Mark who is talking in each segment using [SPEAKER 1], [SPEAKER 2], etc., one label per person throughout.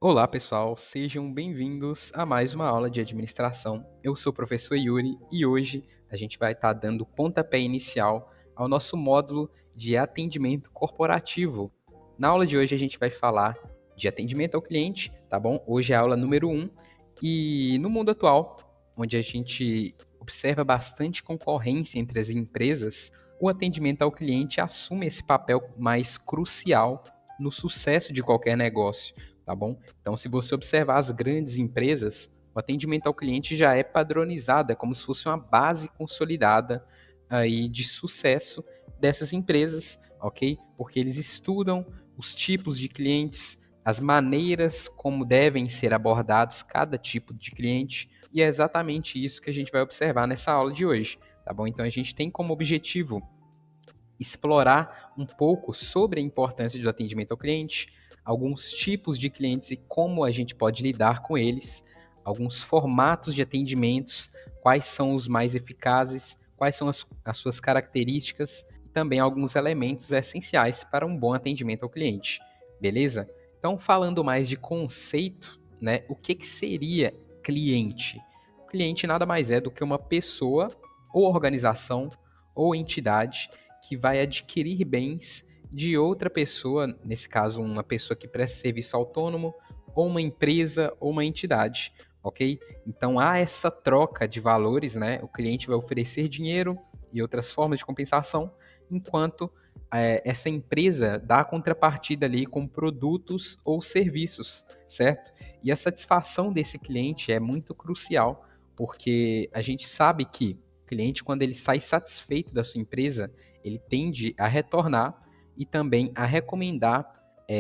[SPEAKER 1] Olá, pessoal, sejam bem-vindos a mais uma aula de administração. Eu sou o professor Yuri e hoje a gente vai estar dando pontapé inicial ao nosso módulo de atendimento corporativo. Na aula de hoje a gente vai falar de atendimento ao cliente, tá bom? Hoje é a aula número 1 e no mundo atual, onde a gente observa bastante concorrência entre as empresas, o atendimento ao cliente assume esse papel mais crucial no sucesso de qualquer negócio, tá bom? Então, se você observar as grandes empresas, o atendimento ao cliente já é padronizado, é como se fosse uma base consolidada aí de sucesso dessas empresas, ok? Porque eles estudam os tipos de clientes, as maneiras como devem ser abordados cada tipo de cliente, e é exatamente isso que a gente vai observar nessa aula de hoje, tá bom? Então, a gente tem como objetivo explorar um pouco sobre a importância do atendimento ao cliente, alguns tipos de clientes e como a gente pode lidar com eles, alguns formatos de atendimentos, quais são os mais eficazes, quais são as suas características e também alguns elementos essenciais para um bom atendimento ao cliente. Beleza? Então, falando mais de conceito, né, o que seria cliente? O cliente nada mais é do que uma pessoa ou organização ou entidade que vai adquirir bens de outra pessoa, nesse caso, uma pessoa que presta serviço autônomo, ou uma empresa ou uma entidade, ok? Então há essa troca de valores, né? O cliente vai oferecer dinheiro e outras formas de compensação, enquanto essa empresa dá a contrapartida ali com produtos ou serviços, certo? E a satisfação desse cliente é muito crucial, porque a gente sabe que o cliente, quando ele sai satisfeito da sua empresa, ele tende a retornar e também a recomendar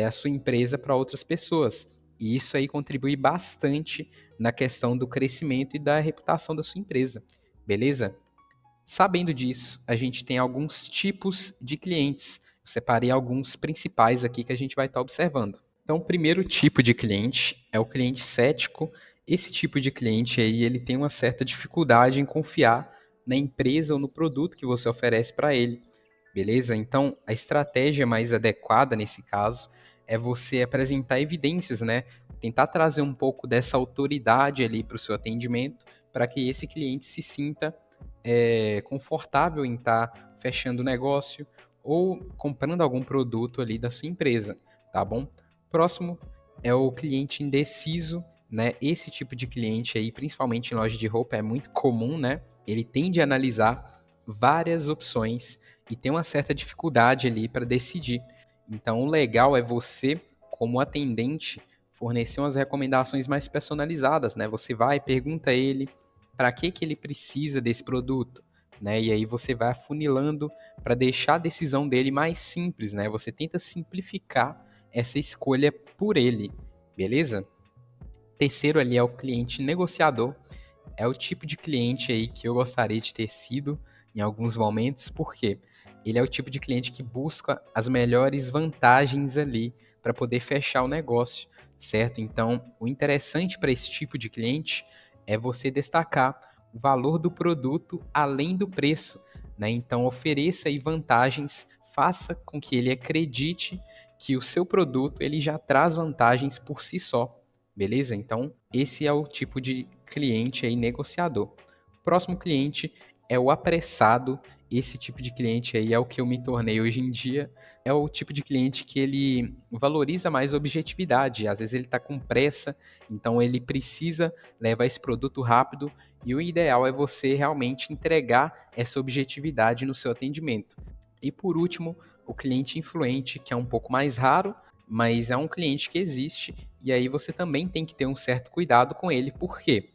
[SPEAKER 1] a sua empresa para outras pessoas. E isso aí contribui bastante na questão do crescimento e da reputação da sua empresa, beleza? Sabendo disso, a gente tem alguns tipos de clientes. Eu separei alguns principais aqui que a gente vai estar observando. Então, o primeiro tipo de cliente é o cliente cético. Esse tipo de cliente aí, ele tem uma certa dificuldade em confiar na empresa ou no produto que você oferece para ele. Beleza? Então, a estratégia mais adequada nesse caso é você apresentar evidências, né? Tentar trazer um pouco dessa autoridade ali para o seu atendimento, para que esse cliente se sinta confortável em estar fechando o negócio ou comprando algum produto ali da sua empresa, tá bom? Próximo é o cliente indeciso, né? Esse tipo de cliente aí, principalmente em loja de roupa, é muito comum, né? Ele tende a analisar várias opções e tem uma certa dificuldade ali para decidir. Então, o legal é você, como atendente, fornecer umas recomendações mais personalizadas, né? Você vai, pergunta a ele para que ele precisa desse produto, né? E aí você vai afunilando para deixar a decisão dele mais simples, né? Você tenta simplificar essa escolha por ele, beleza? Terceiro ali é o cliente negociador. É o tipo de cliente aí que eu gostaria de ter sido em alguns momentos, porque ele é o tipo de cliente que busca as melhores vantagens ali para poder fechar o negócio, certo? Então, o interessante para esse tipo de cliente é você destacar o valor do produto além do preço, né? Então, ofereça aí vantagens, faça com que ele acredite que o seu produto ele já traz vantagens por si só. Beleza? Então, esse é o tipo de cliente aí negociador. O próximo cliente é o apressado. Esse tipo de cliente aí é o que eu me tornei hoje em dia. É o tipo de cliente que ele valoriza mais a objetividade. Às vezes ele está com pressa, então ele precisa levar esse produto rápido. E o ideal é você realmente entregar essa objetividade no seu atendimento. E por último, o cliente influente, que é um pouco mais raro, mas é um cliente que existe e aí você também tem que ter um certo cuidado com ele, porque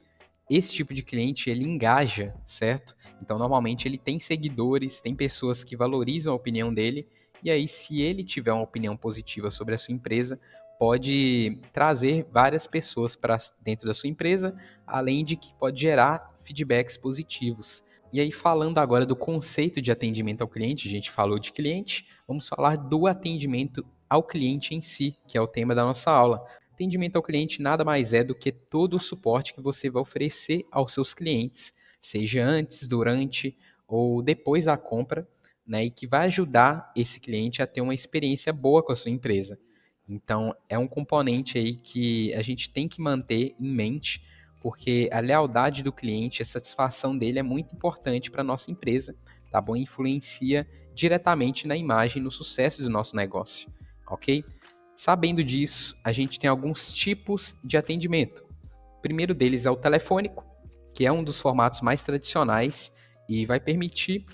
[SPEAKER 1] esse tipo de cliente ele engaja, certo? Então normalmente ele tem seguidores, tem pessoas que valorizam a opinião dele, e aí se ele tiver uma opinião positiva sobre a sua empresa, pode trazer várias pessoas para dentro da sua empresa, além de que pode gerar feedbacks positivos. E aí, falando agora do conceito de atendimento ao cliente, a gente falou de cliente, vamos falar do atendimento ao cliente em si, que é o tema da nossa aula. Atendimento ao cliente nada mais é do que todo o suporte que você vai oferecer aos seus clientes, seja antes, durante ou depois da compra, né, e que vai ajudar esse cliente a ter uma experiência boa com a sua empresa. Então, é um componente aí que a gente tem que manter em mente, porque a lealdade do cliente, a satisfação dele é muito importante para a nossa empresa, tá bom? Influencia diretamente na imagem, no sucesso do nosso negócio, ok? Sabendo disso, a gente tem alguns tipos de atendimento. O primeiro deles é o telefônico, que é um dos formatos mais tradicionais e vai permitir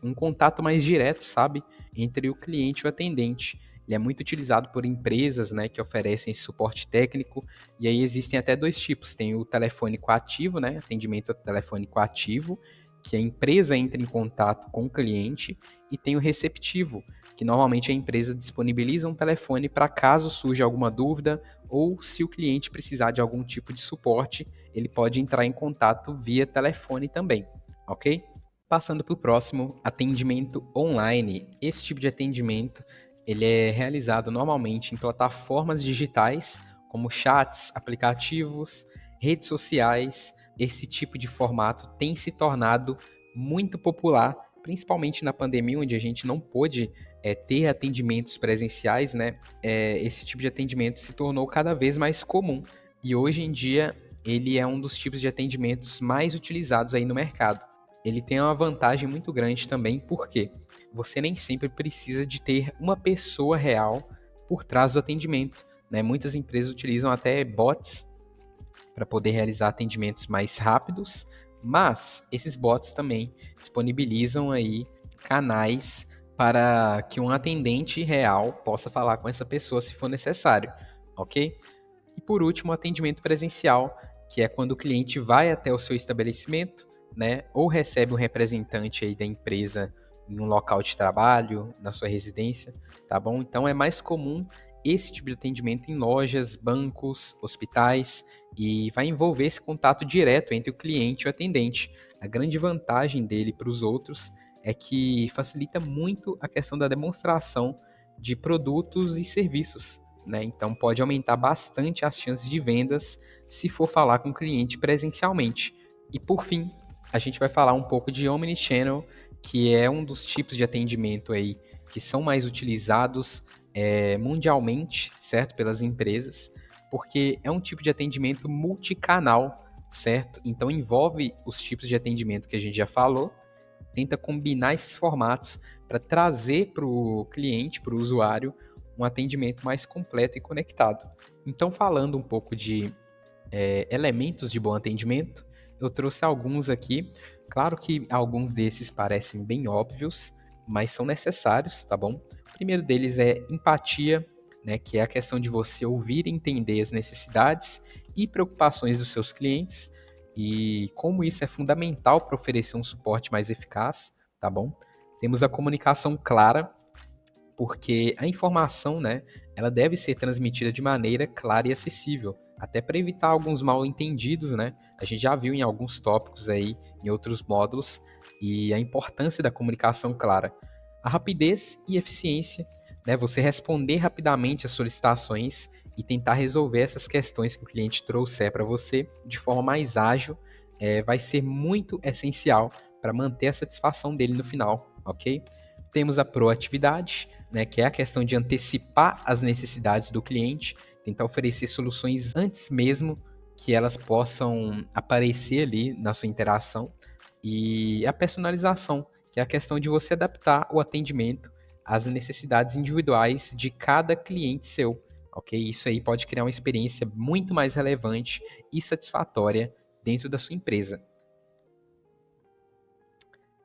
[SPEAKER 1] um contato mais direto, sabe, entre o cliente e o atendente. Ele é muito utilizado por empresas, né, que oferecem esse suporte técnico, e aí existem até dois tipos. Tem o telefônico ativo, né, atendimento telefônico ativo, que a empresa entra em contato com o cliente, e tem o receptivo, que normalmente a empresa disponibiliza um telefone para caso surja alguma dúvida ou se o cliente precisar de algum tipo de suporte, ele pode entrar em contato via telefone também, ok? Passando para o próximo, atendimento online. Esse tipo de atendimento ele é realizado normalmente em plataformas digitais, como chats, aplicativos, redes sociais. Esse tipo de formato tem se tornado muito popular, principalmente na pandemia, onde a gente não pôde ter atendimentos presenciais, né? Esse tipo de atendimento se tornou cada vez mais comum e hoje em dia ele é um dos tipos de atendimentos mais utilizados aí no mercado. Ele tem uma vantagem muito grande também, porque você nem sempre precisa de ter uma pessoa real por trás do atendimento, né? Muitas empresas utilizam até bots para poder realizar atendimentos mais rápidos, mas esses bots também disponibilizam aí canais para que um atendente real possa falar com essa pessoa se for necessário, ok? E por último, o atendimento presencial, que é quando o cliente vai até o seu estabelecimento, né, ou recebe um representante aí da empresa em um local de trabalho, na sua residência, tá bom? Então é mais comum esse tipo de atendimento em lojas, bancos, hospitais e vai envolver esse contato direto entre o cliente e o atendente. A grande vantagem dele para os outros é que facilita muito a questão da demonstração de produtos e serviços, né? Então pode aumentar bastante as chances de vendas se for falar com o cliente presencialmente. E por fim, a gente vai falar um pouco de Omnichannel, que é um dos tipos de atendimento aí que são mais utilizados mundialmente, certo? Pelas empresas, porque é um tipo de atendimento multicanal, certo? Então envolve os tipos de atendimento que a gente já falou, tenta combinar esses formatos para trazer para o cliente, para o usuário, um atendimento mais completo e conectado. Então, falando um pouco de elementos de bom atendimento, eu trouxe alguns aqui. Claro que alguns desses parecem bem óbvios, mas são necessários, tá bom? O primeiro deles é empatia, né, que é a questão de você ouvir e entender as necessidades e preocupações dos seus clientes e como isso é fundamental para oferecer um suporte mais eficaz, tá bom? Temos a comunicação clara, porque a informação, né, ela deve ser transmitida de maneira clara e acessível, até para evitar alguns mal-entendidos, né? A gente já viu em alguns tópicos aí, em outros módulos, e a importância da comunicação clara. A rapidez e eficiência, né? Você responder rapidamente às solicitações e tentar resolver essas questões que o cliente trouxer para você de forma mais ágil, vai ser muito essencial para manter a satisfação dele no final, ok? Temos a proatividade, né, que é a questão de antecipar as necessidades do cliente, tentar oferecer soluções antes mesmo que elas possam aparecer ali na sua interação. E a personalização, que é a questão de você adaptar o atendimento às necessidades individuais de cada cliente seu. Ok? Isso aí pode criar uma experiência muito mais relevante e satisfatória dentro da sua empresa.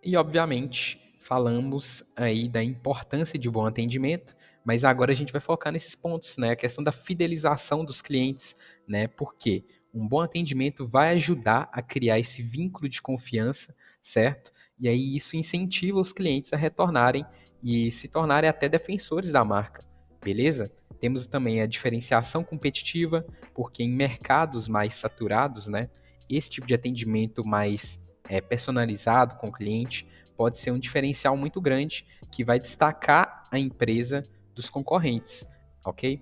[SPEAKER 1] E, obviamente, falamos aí da importância de um bom atendimento, mas agora a gente vai focar nesses pontos, né? A questão da fidelização dos clientes, né? Porque um bom atendimento vai ajudar a criar esse vínculo de confiança, certo? E aí isso incentiva os clientes a retornarem e se tornarem até defensores da marca, beleza? Temos também a diferenciação competitiva, porque em mercados mais saturados, né? Esse tipo de atendimento mais personalizado com o cliente, pode ser um diferencial muito grande que vai destacar a empresa dos concorrentes, ok?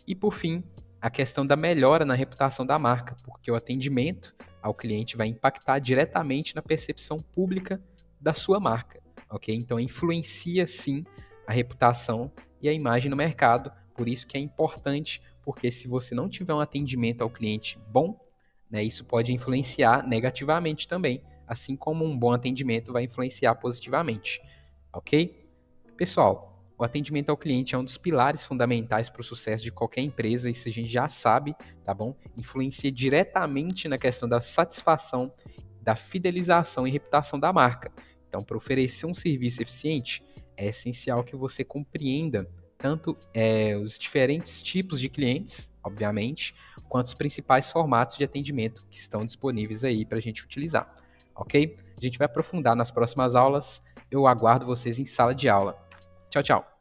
[SPEAKER 1] E por fim, a questão da melhora na reputação da marca, porque o atendimento ao cliente vai impactar diretamente na percepção pública da sua marca, ok? Então influencia sim a reputação e a imagem no mercado, Por isso que é importante, porque se você não tiver um atendimento ao cliente bom, né, isso pode influenciar negativamente também, assim como um bom atendimento vai influenciar positivamente, ok? Pessoal, o atendimento ao cliente é um dos pilares fundamentais para o sucesso de qualquer empresa, isso a gente já sabe, tá bom? Influencia diretamente na questão da satisfação, da fidelização e reputação da marca. Então, para oferecer um serviço eficiente, é essencial que você compreenda tanto os diferentes tipos de clientes, obviamente, quanto os principais formatos de atendimento que estão disponíveis aí para a gente utilizar, ok? A gente vai aprofundar nas próximas aulas. Eu aguardo vocês em sala de aula. Tchau, tchau.